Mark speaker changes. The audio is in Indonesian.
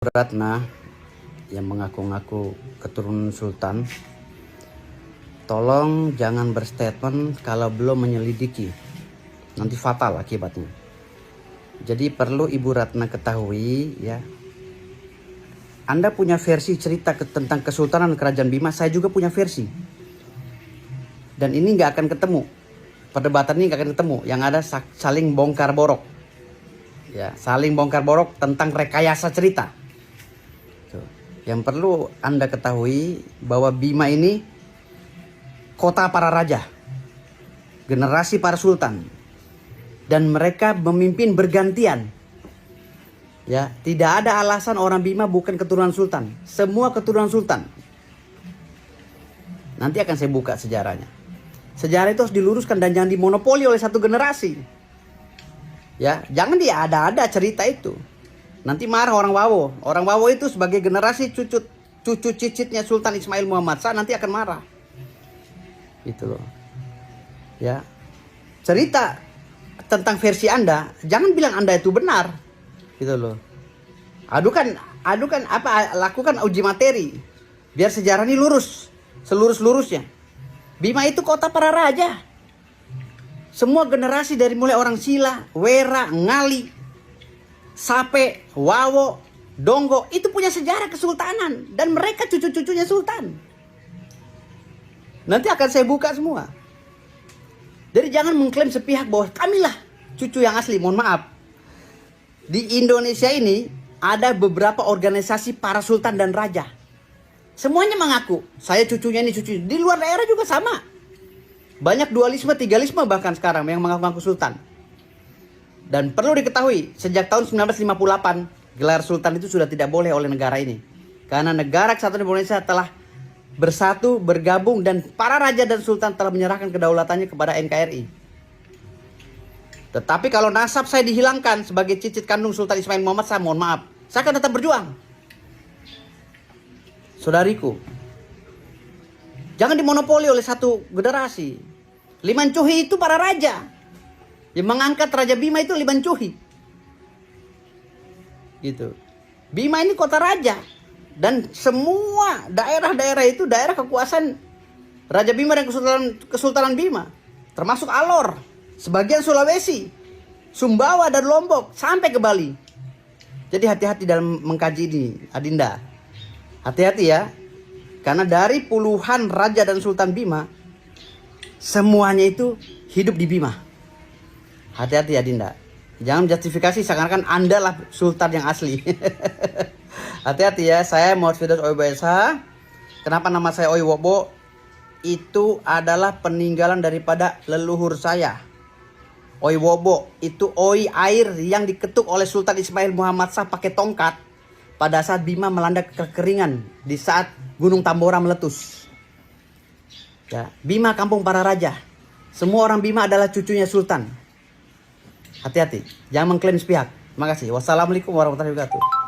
Speaker 1: Ratna yang mengaku-ngaku keturunan sultan, tolong jangan berstatement kalau belum menyelidiki, nanti fatal akibatnya. Jadi perlu Ibu Ratna ketahui ya, Anda punya versi cerita tentang Kesultanan Kerajaan Bima, saya juga punya versi. Dan ini nggak akan ketemu, perdebatan ini nggak akan ketemu, yang ada saling bongkar borok. Ya, saling bongkar borok tentang rekayasa cerita. Yang perlu Anda ketahui bahwa Bima ini kota para raja, generasi para sultan, dan mereka memimpin bergantian. Ya, tidak ada alasan orang Bima bukan keturunan sultan. Semua keturunan sultan. Nanti akan saya buka sejarahnya. Sejarah itu harus diluruskan dan jangan dimonopoli oleh satu generasi. Ya, jangan diada-ada cerita itu. Nanti marah orang Wawo. Orang Wawo itu sebagai generasi cucu cicitnya Sultan Ismail Muhammad Shah nanti akan marah. Gitu loh. Ya. Cerita tentang versi Anda, jangan bilang Anda itu benar. Gitu loh. Adukan lakukan uji materi biar sejarah ini lurus, selurus-lurusnya. Bima itu kota para raja. Semua generasi dari mulai orang Sila, Wera, Ngali, Sape, Wawo, Donggo itu punya sejarah kesultanan dan mereka cucu-cucunya sultan. Nanti akan saya buka semua. Jadi jangan mengklaim sepihak bahwa kamilah cucu yang asli. Mohon maaf. Di Indonesia ini ada beberapa organisasi para sultan dan raja. Semuanya mengaku saya cucunya ini cucu. Di luar daerah juga sama. Banyak dualisme, tigalisme bahkan sekarang yang mengaku-ngaku sultan. Dan perlu diketahui, sejak tahun 1958, gelar sultan itu sudah tidak boleh oleh negara ini. Karena negara kesatuan Indonesia telah bersatu, bergabung, dan para raja dan sultan telah menyerahkan kedaulatannya kepada NKRI. Tetapi kalau nasab saya dihilangkan sebagai cicit kandung Sultan Ismail Muhammad Shah, mohon maaf, saya akan tetap berjuang. Saudariku, jangan dimonopoli oleh satu generasi. Liman Cuhi itu para raja. Yang mengangkat Raja Bima itu Liban Cuhi. Gitu. Bima ini kota raja. Dan semua daerah-daerah itu daerah kekuasaan Raja Bima dan Kesultanan Bima. Termasuk Alor, sebagian Sulawesi, Sumbawa dan Lombok, sampai ke Bali. Jadi hati-hati dalam mengkaji ini, Adinda. Hati-hati ya. Karena dari puluhan raja dan Sultan Bima, semuanya itu hidup di Bima. Hati-hati ya Dinda. Jangan justifikasi seakan-akan Anda lah sultan yang asli. Hati-hati ya. Saya Muhammad Firdaus Owi Boyasa. Kenapa nama saya Owi Wobo? Itu adalah peninggalan daripada leluhur saya. Owi Wobo itu Owi air yang diketuk oleh Sultan Ismail Muhammad Shah pakai tongkat pada saat Bima melanda kekeringan di saat Gunung Tambora meletus. Ya, Bima kampung para raja. Semua orang Bima adalah cucunya sultan. Hati-hati, jangan mengklaim sepihak. Terima kasih. Wassalamualaikum warahmatullahi wabarakatuh.